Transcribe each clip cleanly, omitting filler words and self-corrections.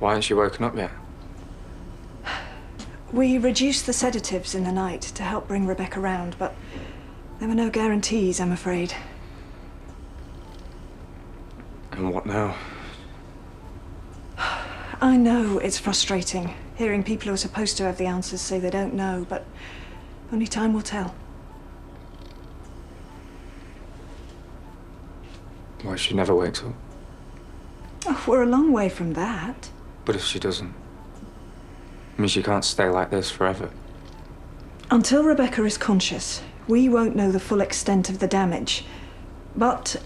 Why hasn't she woken up yet? We reduced the sedatives in the night to help bring Rebecca round, but there were no guarantees, I'm afraid. And what now? I know it's frustrating, hearing people who are supposed to have the answers say they don't know, but only time will tell. What if she never wakes up? Oh, we're a long way from that. But if she doesn't? I mean, she can't stay like this forever. Until Rebecca is conscious, we won't know the full extent of the damage. But,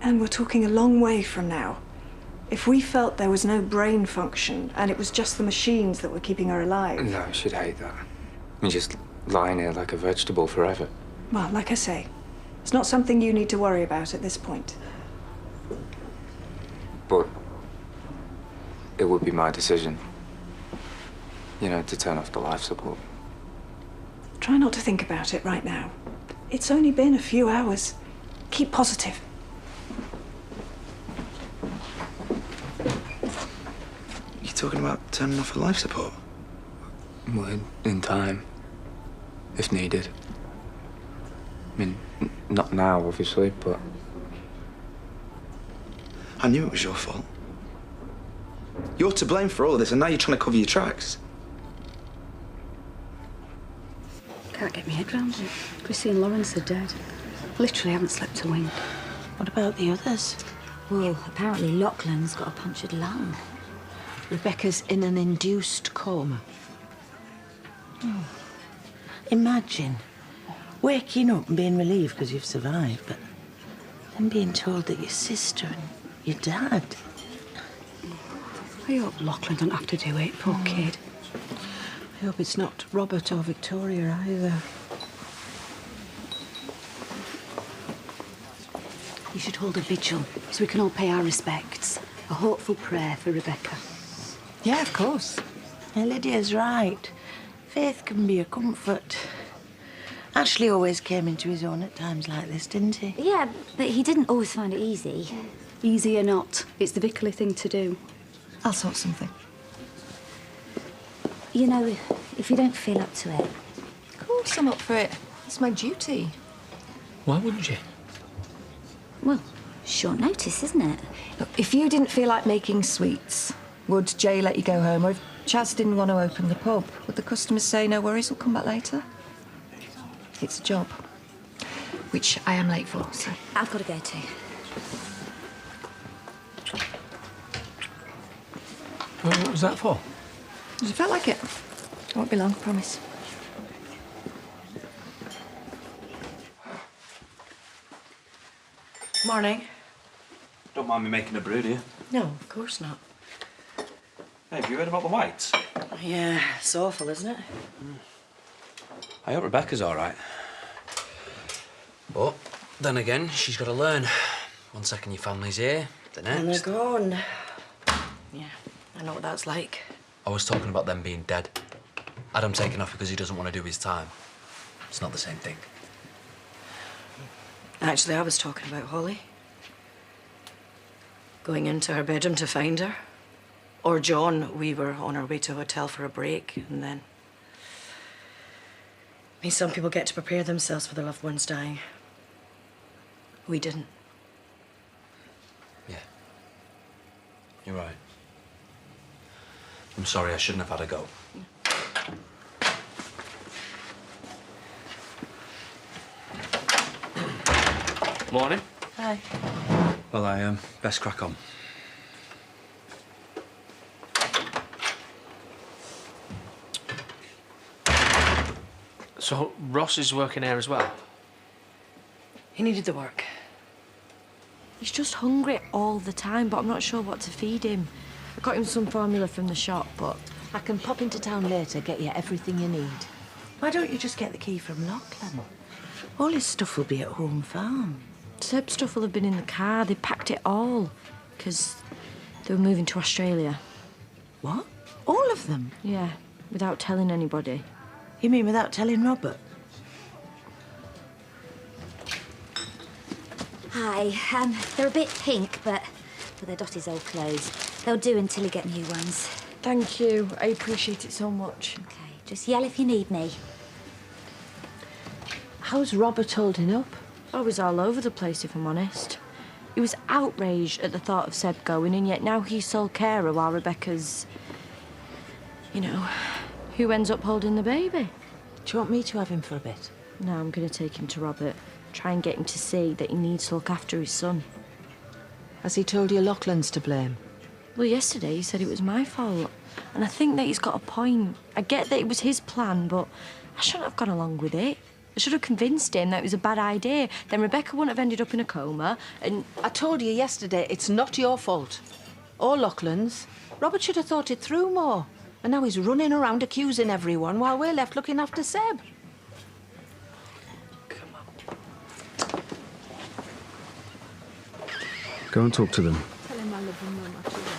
and we're talking a long way from now, if we felt there was no brain function and it was just the machines that were keeping her alive... No, she'd hate that. I mean, just lying here like a vegetable forever. Well, like I say, it's not something you need to worry about at this point. But it would be my decision. You know, to turn off the life support. Try not to think about it right now. It's only been a few hours. Keep positive. You talking about turning off her life support? Well, in time. If needed. I mean, not now, obviously, but... I knew it was your fault. You're to blame for all of this, and now you're trying to cover your tracks. Can't get my head round it. Chrissy and Lawrence are dead. Literally haven't slept a wink. What about the others? Well, apparently Lachlan's got a punctured lung. Rebecca's in an induced coma. Oh. Imagine waking up and being relieved because you've survived, but then being told that your sister and your dad... I hope Lachlan don't have to do it, poor kid. I hope it's not Robert or Victoria either. You should hold a vigil so we can all pay our respects. A hopeful prayer for Rebecca. Yeah, of course. Yeah, Lydia's right. Faith can be a comfort. Ashley always came into his own at times like this, didn't he? Yeah, but he didn't always find it easy. Easy or not, it's the vicarly thing to do. I'll sort something. You know, if you don't feel up to it... Of course I'm up for it. It's my duty. Why wouldn't you? Well, short notice, isn't it? Look, if you didn't feel like making sweets, would Jay let you go home? Or if Chaz didn't want to open the pub, would the customers say, no worries, we'll come back later? It's a job, which I am late for, so... I've got to go too. Well, what was that for? Does it felt like it? Won't be long, promise. Morning. Don't mind me making a brew, do you? No, of course not. Hey, have you heard about the Whites? Yeah, it's awful, isn't it? I hope Rebecca's all right. But then again, she's got to learn. One second your family's here, the next... And they're gone. Yeah, I know what that's like. I was talking about them being dead. Adam taking off because he doesn't want to do his time. It's not the same thing. Actually, I was talking about Holly. Going into her bedroom to find her. Or John, we were on our way to a hotel for a break, and then... I mean, some people get to prepare themselves for their loved ones dying. We didn't. Yeah. You're right. I'm sorry, I shouldn't have had a go. Morning. Hi. Well, I best crack on. So Ross is working here as well? He needed the work. He's just hungry all the time, but I'm not sure what to feed him. I got him some formula from the shop, but... I can pop into town later, get you everything you need. Why don't you just get the key from Lachlan? All his stuff will be at home farm. Seb's stuff will have been in the car. They packed it all, because they were moving to Australia. What? All of them? Yeah, without telling anybody. You mean without telling Robert? Hi, they're a bit pink, but their dot is all closed. They'll do until you get new ones. Thank you. I appreciate it so much. Okay, just yell if you need me. How's Robert holding up? I was all over the place, if I'm honest. He was outraged at the thought of Seb going, and yet now he's sole carer while Rebecca's... You know, who ends up holding the baby? Do you want me to have him for a bit? No, I'm going to take him to Robert. Try and get him to see that he needs to look after his son. Has he told you Lachlan's to blame? Well, yesterday he said it was my fault. And I think that he's got a point. I get that it was his plan, but I shouldn't have gone along with it. I should have convinced him that it was a bad idea. Then Rebecca wouldn't have ended up in a coma, and... I told you yesterday, it's not your fault. Or Lachlan's. Robert should have thought it through more. And now he's running around accusing everyone while we're left looking after Seb. Go and talk to them. Tell him I love him no matter what.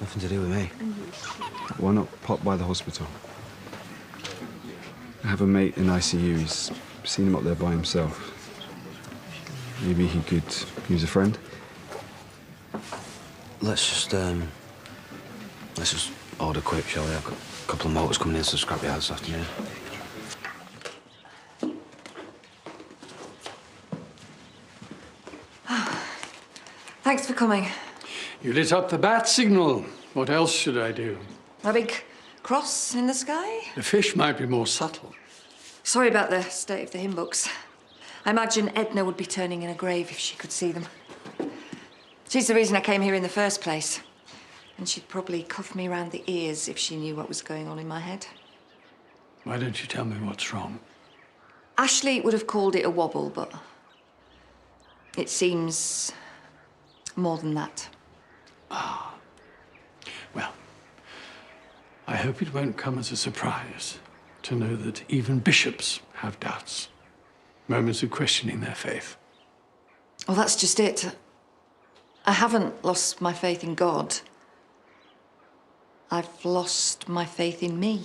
Nothing to do with me. And you. Why not pop by the hospital? I have a mate in ICU. He's seen him up there by himself. Maybe he could use a friend. Let's just order quick, shall we? I've got a couple of motors coming in to scrap yard this afternoon. Thanks for coming. You lit up the bat signal. What else should I do? A big cross in the sky? The fish might be more subtle. Sorry about the state of the hymn books. I imagine Edna would be turning in a grave if she could see them. She's the reason I came here in the first place. And she'd probably cuff me around the ears if she knew what was going on in my head. Why don't you tell me what's wrong? Ashley would have called it a wobble, but it seems more than that. Ah. Well, I hope it won't come as a surprise to know that even bishops have doubts, moments of questioning their faith. Well, that's just it. I haven't lost my faith in God. I've lost my faith in me.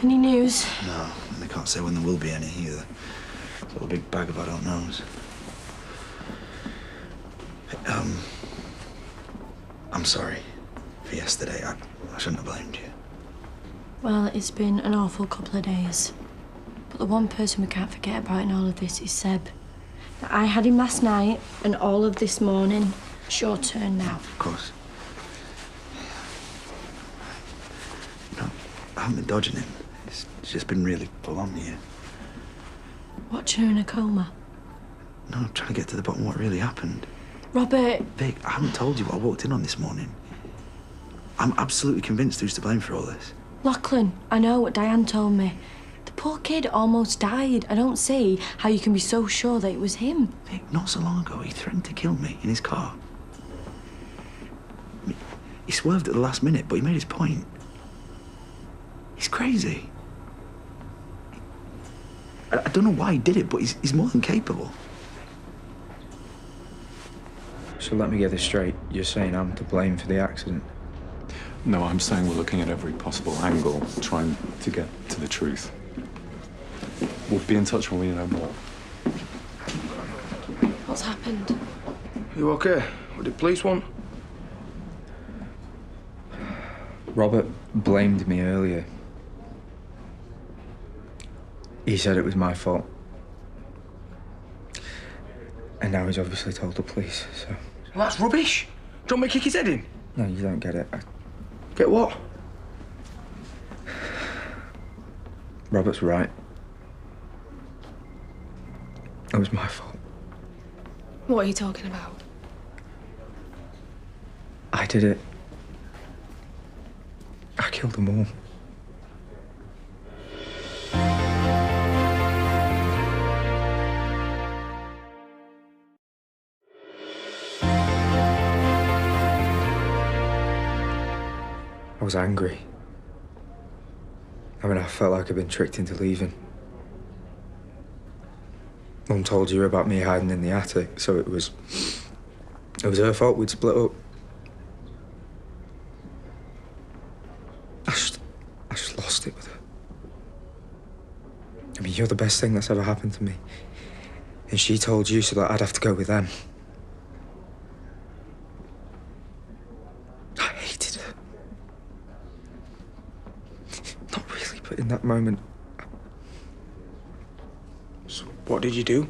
Any news? No, and they can't say when there will be any either. It's a little big bag of I don't knows. I'm sorry for yesterday. I shouldn't have blamed you. Well, it's been an awful couple of days. But the one person we can't forget about in all of this is Seb. Now, I had him last night and all of this morning. It's your turn now. Of course. No, I haven't been dodging him. It's just been really full on here. Watching her in a coma. No, I'm trying to get to the bottom of what really happened. Robert! Vic, I haven't told you what I walked in on this morning. I'm absolutely convinced who's to blame for all this. Lachlan, I know what Diane told me. The poor kid almost died. I don't see how you can be so sure that it was him. Vic, not so long ago, he threatened to kill me in his car. I mean, he swerved at the last minute, but he made his point. He's crazy. I don't know why he did it, but he's more than capable. So let me get this straight. You're saying I'm to blame for the accident? No, I'm saying we're looking at every possible angle, trying to get to the truth. We'll be in touch when we know more. What's happened? You okay? What did police want? Robert blamed me earlier. He said it was my fault. And now he's obviously told the police, so... Well, that's rubbish. Do you want me to kick his head in? No, you don't get it. Get what? Robert's right. It was my fault. What are you talking about? I did it. I killed them all. I was angry. I mean, I felt like I'd been tricked into leaving. Mum told you about me hiding in the attic, so it was her fault we'd split up. I just lost it with her. I mean, you're the best thing that's ever happened to me. And she told you so that I'd have to go with them. I hated her. Not really, but in that moment... So what did you do?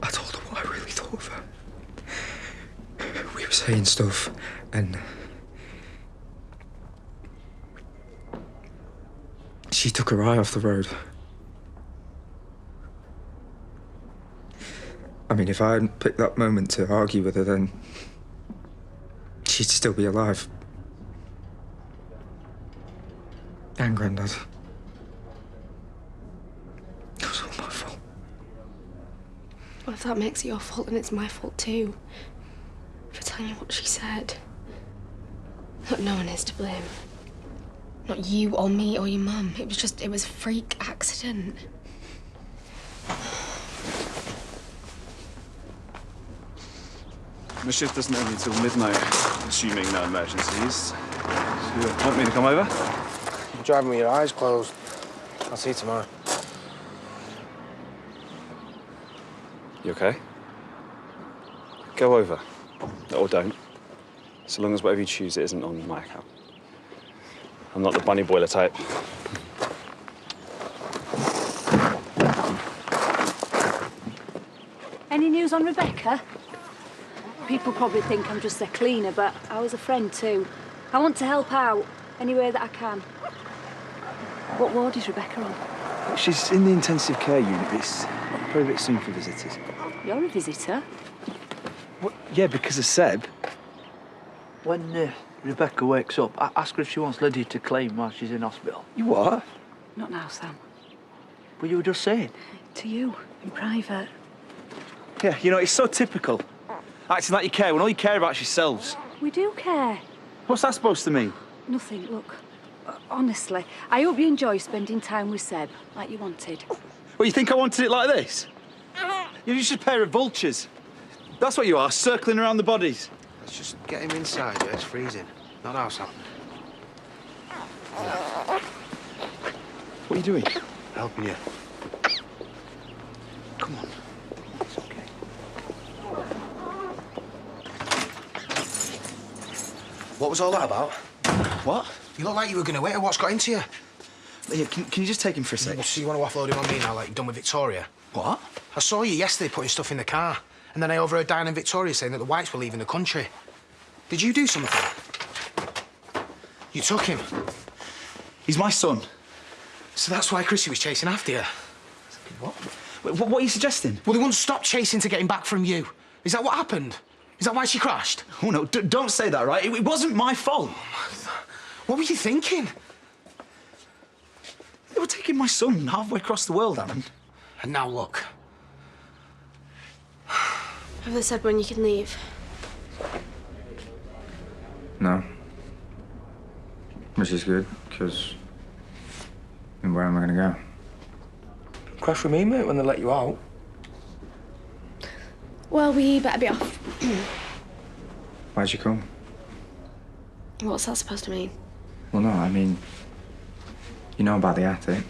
I told her what I really thought of her. We were saying stuff, and... she took her eye off the road. I mean, if I hadn't picked that moment to argue with her, then... she'd still be alive. And Grandad. It was all my fault. Well, if that makes it your fault, then it's my fault too. For telling you what she said. Look, no one is to blame. Not you or me or your mum. It was a freak accident. The shift doesn't end until midnight, assuming no emergencies. So you want me to come over? You're driving with your eyes closed. I'll see you tomorrow. You okay? Go over. Or don't. So long as whatever you choose it isn't on my account. I'm not the bunny boiler type. Any news on Rebecca? People probably think I'm just a cleaner, but I was a friend too. I want to help out any way that I can. What ward is Rebecca on? She's in the intensive care unit. It's probably a bit soon for visitors. You're a visitor. What? Yeah, because of Seb. When Rebecca wakes up, ask her if she wants Lydia to claim while she's in hospital. You what? Not now, Sam. But you were just saying. To you, in private. Yeah, you know, it's so typical. Acting like you care when all you care about is yourselves. We do care. What's that supposed to mean? Nothing, look. Honestly, I hope you enjoy spending time with Seb, like you wanted. Well, you think I wanted it like this? You're just a pair of vultures. That's what you are, circling around the bodies. Let's just get him inside, yeah? It's freezing. Not outside. What are you doing? Helping you. Come on. It's okay. What was all that about? What? You look like you were going to wait. What's got into you? Yeah, can you just take him for a sec? So you want to offload him on me now, like you've done with Victoria? What? I saw you yesterday putting stuff in the car, and then I overheard Diane and Victoria saying that the Whites were leaving the country. Did you do something? You took him. He's my son. So that's why Chrissy was chasing after you? What? What are you suggesting? Well, they wouldn't stop chasing to get him back from you. Is that what happened? Is that why she crashed? Oh, no, don't say that, right? It wasn't my fault. What were you thinking? They were taking my son halfway across the world, Aaron. And now look. Have they said when you can leave? No. Which is good, because... then where am I going to go? Crash with me, mate, when they let you out. Well, we better be off. Why'd you come? What's that supposed to mean? Well, no, I mean... you know about the attic.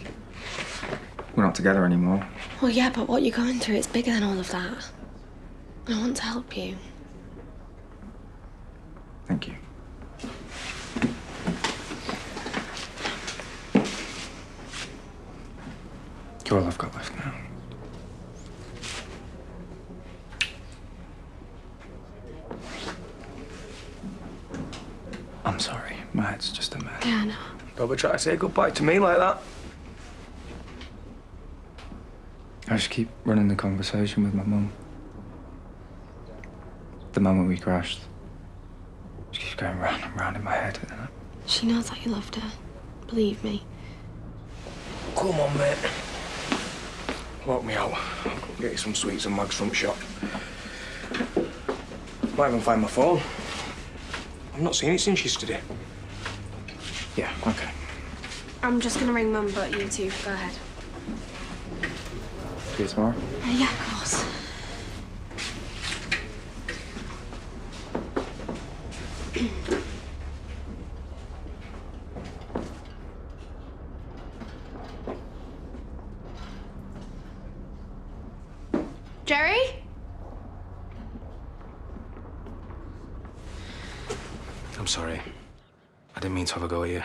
We're not together anymore. Well, yeah, but what you're going through, it's bigger than all of that. I want to help you. Thank you. You're all I've got left now. I'm sorry. My head's just a mess. Yeah, I know. Don't be trying to say goodbye to me like that. I just keep running the conversation with my mum. The moment we crashed, she keeps going round and round in my head. She knows that you loved her. Believe me. Come on, mate. Walk me out. I'll go get you some sweets and mags from shop. Might even find my phone. I've not seen it since yesterday. Yeah, okay. I'm just gonna ring Mum, but you two, go ahead. See you tomorrow? Yeah, of course. Jerry? I'm sorry. I didn't mean to have a go at you.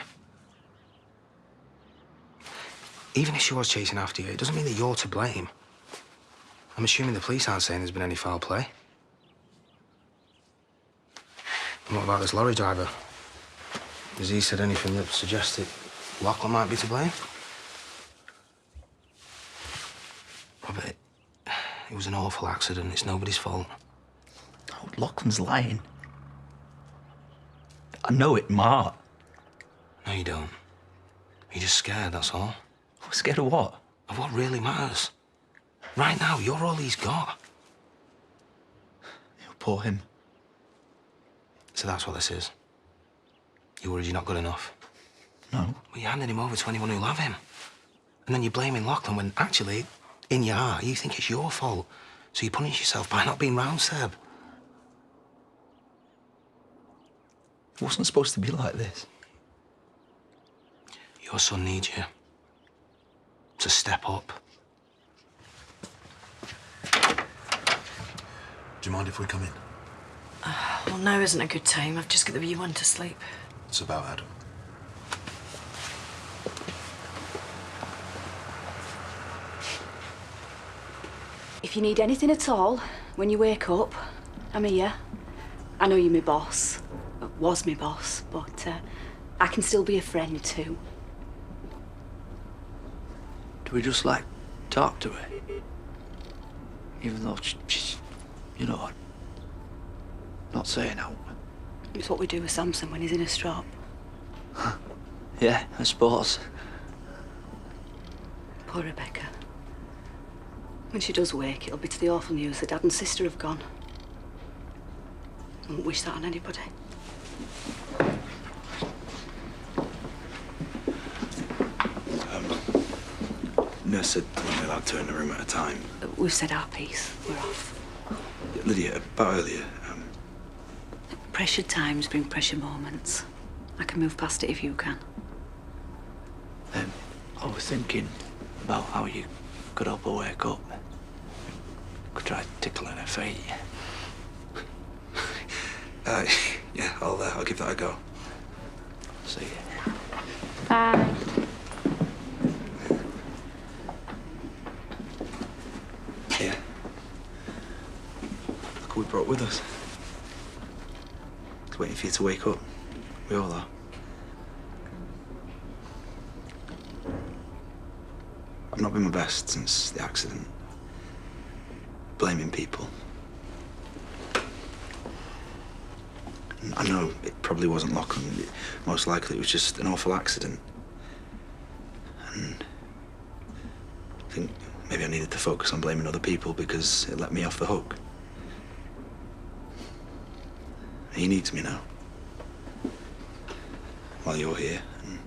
Even if she was chasing after you, it doesn't mean that you're to blame. I'm assuming the police aren't saying there's been any foul play. And what about this lorry driver? Has he said anything that suggests that Lachlan might be to blame? Robert, it was an awful accident. It's nobody's fault. Oh, Lachlan's lying. I know it, in my heart. No, you don't. You're just scared, that's all. Scared of what? Of what really matters. Right now, you're all he's got. Poor him. So that's what this is. You worried you're not good enough? No. Well, you're handing him over to anyone who'll have him. And then you're blaming Lachlan when, actually, in your heart, you think it's your fault. So you punish yourself by not being round, Seb. It wasn't supposed to be like this. Your son needs you. To step up. Do you mind if we come in? Well, now isn't a good time. I've just got the wee one to sleep. It's about Adam. If you need anything at all, when you wake up, I'm here. I know you're my boss. Was my boss, but I can still be a friend too. Do we just, like, talk to her? Even though she's, you know, not saying out. It's what we do with Samson when he's in a strop. Yeah, I suppose. Poor Rebecca. When she does wake, it'll be to the awful news that Dad and Sister have gone. I wouldn't wish that on anybody. Nurse said we're only allowed two in the room at a time. We've said our piece. We're off. Lydia, about earlier, Pressured times bring pressure moments. I can move past it if you can. I was thinking about how you could help her wake up. Could try tickling her feet. yeah, I'll give that a go. See you. Bye. Yeah. Look who we brought with us. He's waiting for you to wake up. We all are. I've not been my best since the accident. Blaming people. I know it probably wasn't Lachlan. Most likely it was just an awful accident. And I think maybe I needed to focus on blaming other people because it let me off the hook. He needs me now. While you're here. And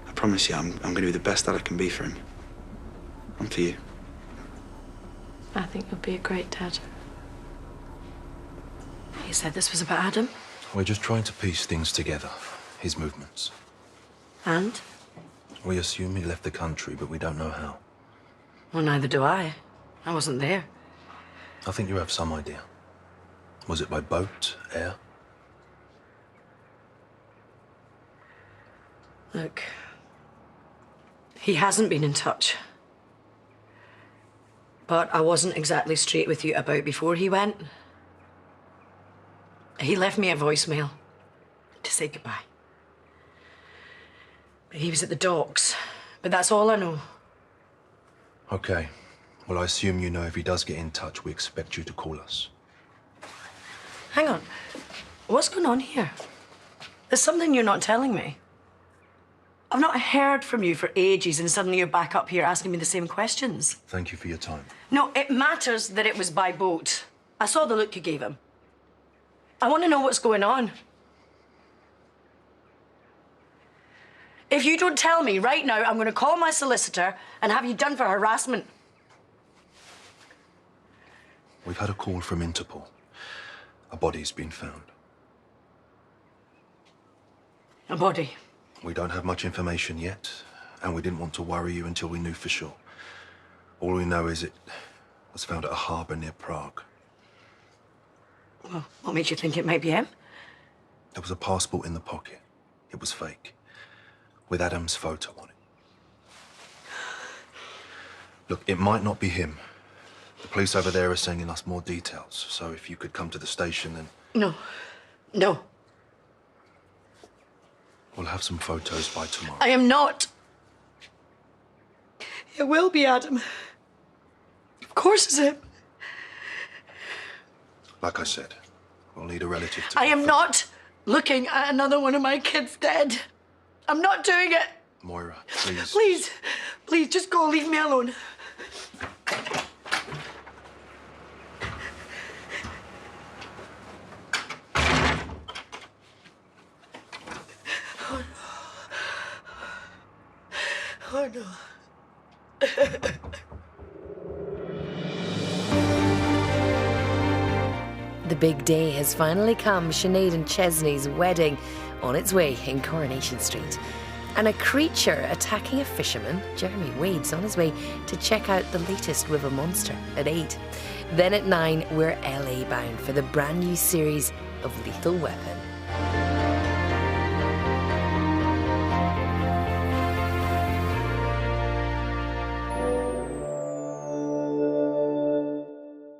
I promise you, I'm going to be the best that I can be for him. And for you. I think you'll be a great dad. You said this was about Adam? We're just trying to piece things together. His movements. And? We assume he left the country, but we don't know how. Well, neither do I. I wasn't there. I think you have some idea. Was it by boat, air? Look, he hasn't been in touch. But I wasn't exactly straight with you about before he went. He left me a voicemail to say goodbye. He was at the docks, but that's all I know. Okay. Well, I assume you know if he does get in touch, we expect you to call us. Hang on. What's going on here? There's something you're not telling me. I've not heard from you for ages, and suddenly you're back up here asking me the same questions. Thank you for your time. No, it matters that it was by boat. I saw the look you gave him. I want to know what's going on. If you don't tell me right now, I'm going to call my solicitor and have you done for harassment. We've had a call from Interpol. A body's been found. A body? We don't have much information yet, and we didn't want to worry you until we knew for sure. All we know is it was found at a harbour near Prague. Well, what makes you think it might be him? There was a passport in the pocket. It was fake, with Adam's photo on it. Look, it might not be him. The police over there are sending us more details, so if you could come to the station, then... No. No. We'll have some photos by tomorrow. I am not. It will be Adam. Of course it's him. Like I said, we'll need a relative to... I am not looking at another one of my kids dead. I'm not doing it. Moira, please. Please, please, just go, leave me alone. Oh no. The big day has finally come. Sinead and Chesney's wedding on its way in Coronation Street. And a creature attacking a fisherman, Jeremy Wade's on his way to check out the latest river monster at 8. Then at 9, we're LA bound for the brand new series of Lethal Weapon.